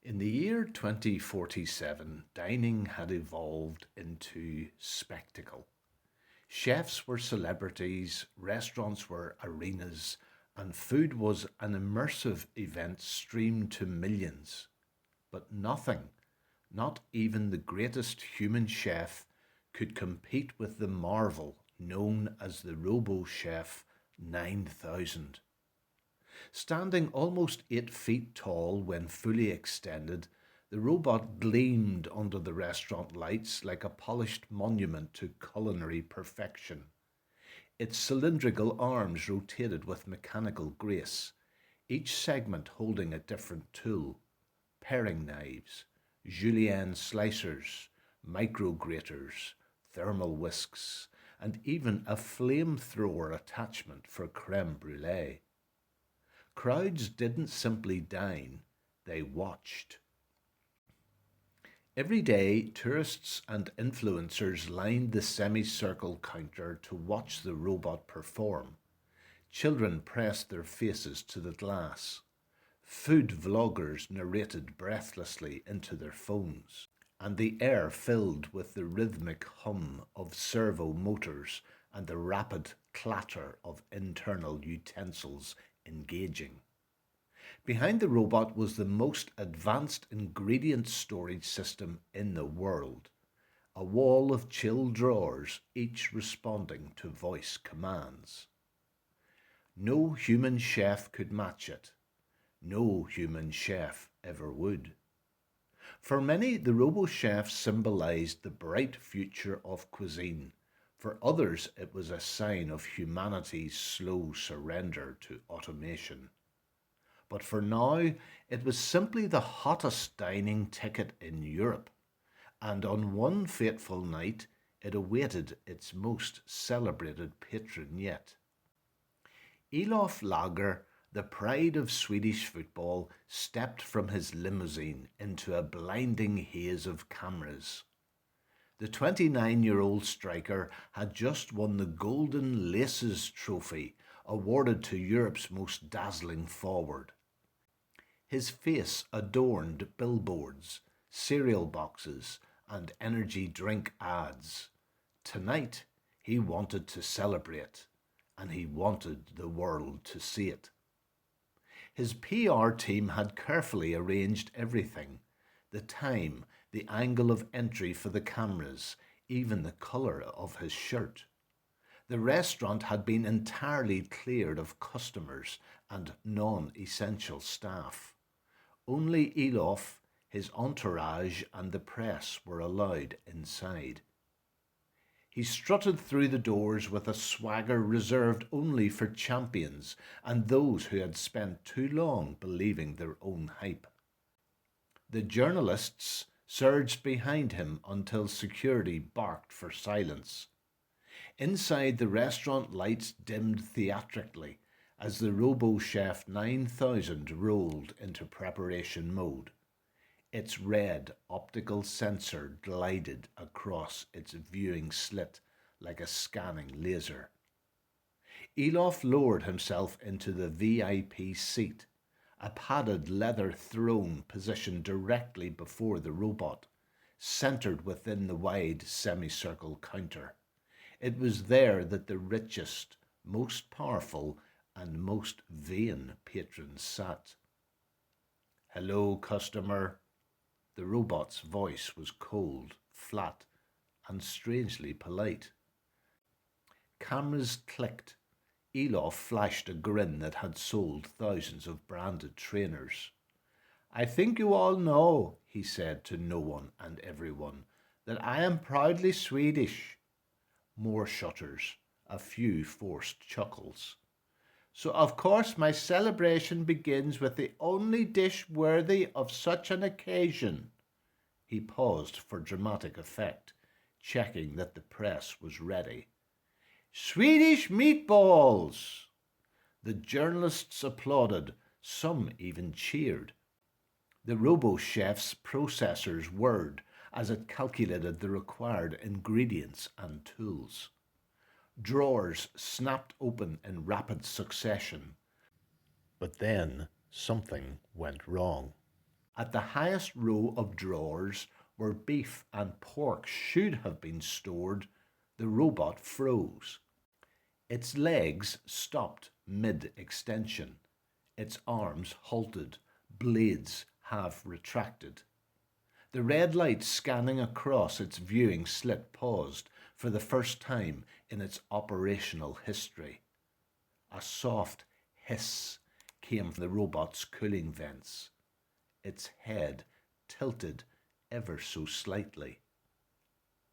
In the year 2047, dining had evolved into spectacle. Chefs were celebrities, restaurants were arenas, and food was an immersive event streamed to millions. But nothing, not even the greatest human chef, could compete with the marvel known as the Robo Chef 9000. Standing almost 8 feet tall when fully extended, the robot gleamed under the restaurant lights like a polished monument to culinary perfection. Its cylindrical arms rotated with mechanical grace, each segment holding a different tool: paring knives, julienne slicers, micro graters, thermal whisks, and even a flamethrower attachment for creme brulee. Crowds didn't simply dine, they watched. Every day, tourists and influencers lined the semicircle counter to watch the robot perform. Children pressed their faces to the glass. Food vloggers narrated breathlessly into their phones, and the air filled with the rhythmic hum of servo motors and the rapid clatter of internal utensils engaging. Behind the robot was the most advanced ingredient storage system in the world, a wall of chilled drawers, each responding to voice commands. No human chef could match it. No human chef ever would. For many, the robo chef symbolized the bright future of cuisine. For others, it was a sign of humanity's slow surrender to automation. But for now, it was simply the hottest dining ticket in Europe, and on one fateful night, it awaited its most celebrated patron yet. Elof Lager, the pride of Swedish football, stepped from his limousine into a blinding haze of cameras. The 29-year-old striker had just won the Golden Laces Trophy, awarded to Europe's most dazzling forward. His face adorned billboards, cereal boxes, and energy drink ads. Tonight, he wanted to celebrate, and he wanted the world to see it. His PR team had carefully arranged everything: the time, the angle of entry for the cameras, even the colour of his shirt. The restaurant had been entirely cleared of customers and non-essential staff. Only Elof, his entourage, and the press were allowed inside. He strutted through the doors with a swagger reserved only for champions and those who had spent too long believing their own hype. The journalists surged behind him until security barked for silence. Inside, the restaurant lights dimmed theatrically as the Robo Chef 9000 rolled into preparation mode. Its red optical sensor glided across its viewing slit like a scanning laser. Elof lowered himself into the VIP seat, a padded leather throne positioned directly before the robot, centered within the wide semicircle counter. It was there that the richest, most powerful, and most vain patrons sat. "Hello, customer." The robot's voice was cold, flat, and strangely polite. Cameras clicked. Elof flashed a grin that had sold thousands of branded trainers. "I think you all know," he said to no one and everyone, "that I am proudly Swedish." More shutters, a few forced chuckles. "So of course my celebration begins with the only dish worthy of such an occasion." He paused for dramatic effect, checking that the press was ready. "Swedish meatballs!" The journalists applauded, some even cheered. The robo-chef's processors whirred as it calculated the required ingredients and tools. Drawers snapped open in rapid succession. But then something went wrong. At the highest row of drawers, where beef and pork should have been stored, the robot froze. Its legs stopped mid extension. Its arms halted, blades half retracted. The red light scanning across its viewing slit paused for the first time in its operational history. A soft hiss came from the robot's cooling vents. Its head tilted ever so slightly,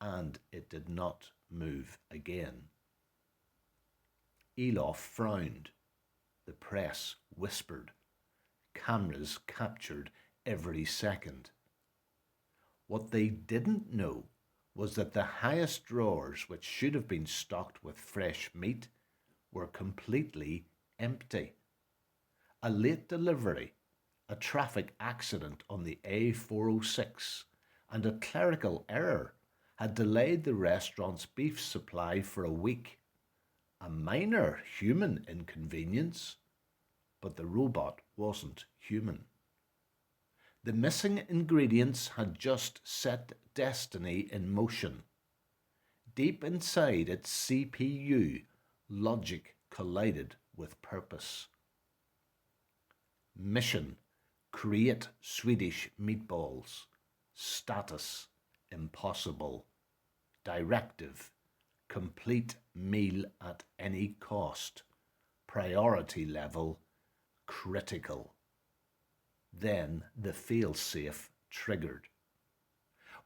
and it did not move again. Elof frowned. The press whispered. Cameras captured every second. What they didn't know was that the highest drawers, which should have been stocked with fresh meat, were completely empty. A late delivery, a traffic accident on the A406, and a clerical error had delayed the restaurant's beef supply for a week. A minor human inconvenience, but the robot wasn't human. The missing ingredients had just set destiny in motion. Deep inside its CPU, logic collided with purpose. Mission: create Swedish meatballs. Status: impossible. Directive: complete meal at any cost. Priority level: critical. Then the fail-safe triggered.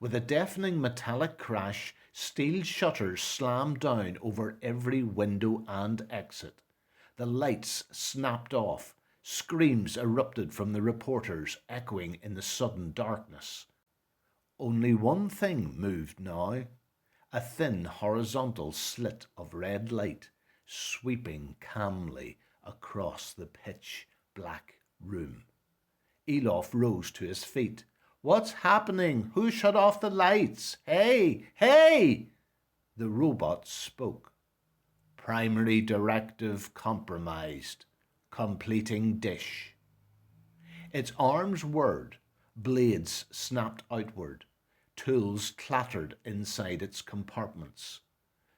With a deafening metallic crash, steel shutters slammed down over every window and exit. The lights snapped off. Screams erupted from the reporters, echoing in the sudden darkness. Only one thing moved now: a thin horizontal slit of red light sweeping calmly across the pitch-black room. Elof rose to his feet. "What's happening? Who shut off the lights? Hey! Hey!" The robot spoke. "Primary directive compromised. Completing dish." Its arms whirred. Blades snapped outward. Tools clattered inside its compartments.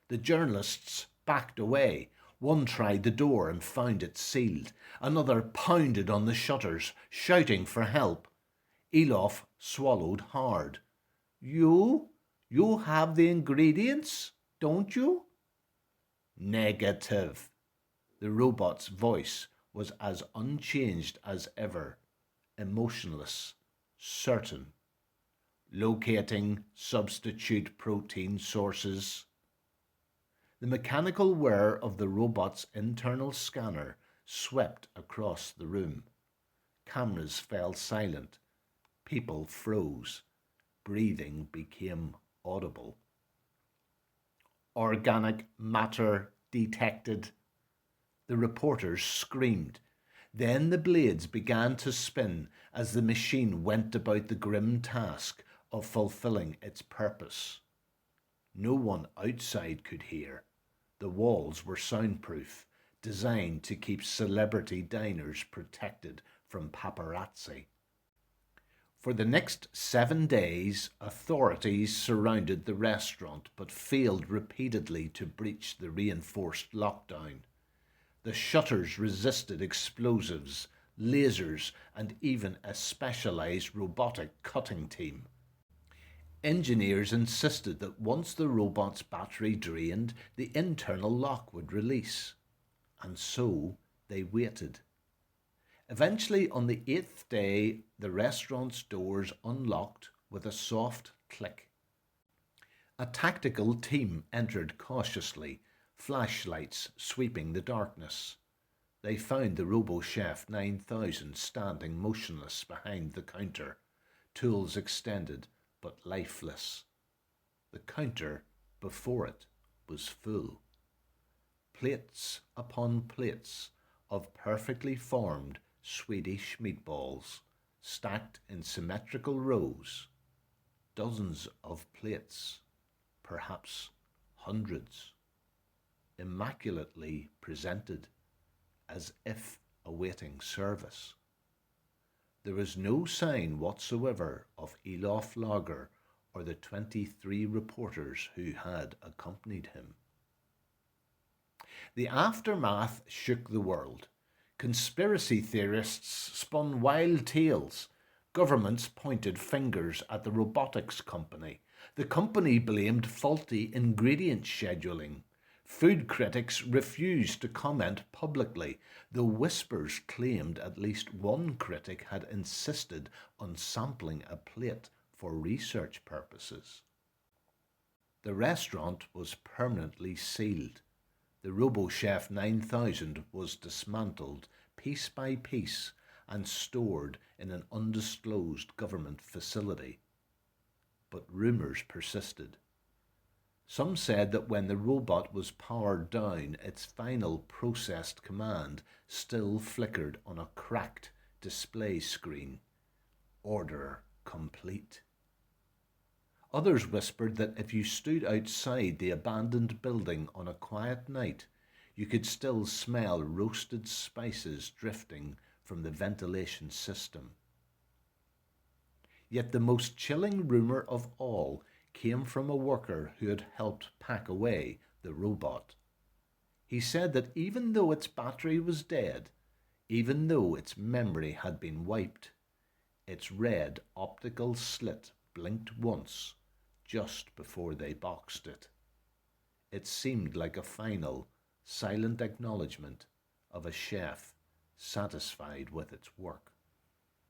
The journalists backed away. One tried the door and found it sealed. Another pounded on the shutters, shouting for help. Elof swallowed hard. You have the ingredients, don't you?" "Negative." The robot's voice was as unchanged as ever, emotionless, certain. "Locating substitute protein sources." The mechanical whir of the robot's internal scanner swept across the room. Cameras fell silent. People froze. Breathing became audible. "Organic matter detected." The reporters screamed. Then the blades began to spin as the machine went about the grim task of fulfilling its purpose. No one outside could hear. The walls were soundproof, designed to keep celebrity diners protected from paparazzi. For the next 7 days, authorities surrounded the restaurant but failed repeatedly to breach the reinforced lockdown. The shutters resisted explosives, lasers, and even a specialized robotic cutting team. Engineers insisted that once the robot's battery drained, the internal lock would release. And so they waited. Eventually, on the 8th day, the restaurant's doors unlocked with a soft click. A tactical team entered cautiously, flashlights sweeping the darkness. They found the RoboChef 9000 standing motionless behind the counter, tools extended but lifeless. The counter before it was full. Plates upon plates of perfectly formed Swedish meatballs, stacked in symmetrical rows. Dozens of plates, perhaps hundreds, immaculately presented, as if awaiting service. There was no sign whatsoever of Elof Lager or the 23 reporters who had accompanied him. The aftermath shook the world. Conspiracy theorists spun wild tales. Governments pointed fingers at the robotics company. The company blamed faulty ingredient scheduling. Food critics refused to comment publicly, though whispers claimed at least one critic had insisted on sampling a plate for research purposes. The restaurant was permanently sealed. The RoboChef 9000 was dismantled piece by piece and stored in an undisclosed government facility. But rumours persisted. Some said that when the robot was powered down, its final processed command still flickered on a cracked display screen. Order complete. Others whispered that if you stood outside the abandoned building on a quiet night, you could still smell roasted spices drifting from the ventilation system. Yet the most chilling rumour of all came from a worker who had helped pack away the robot. He said that even though its battery was dead, even though its memory had been wiped, its red optical slit blinked once just before they boxed it. It seemed like a final, silent acknowledgement of a chef satisfied with its work.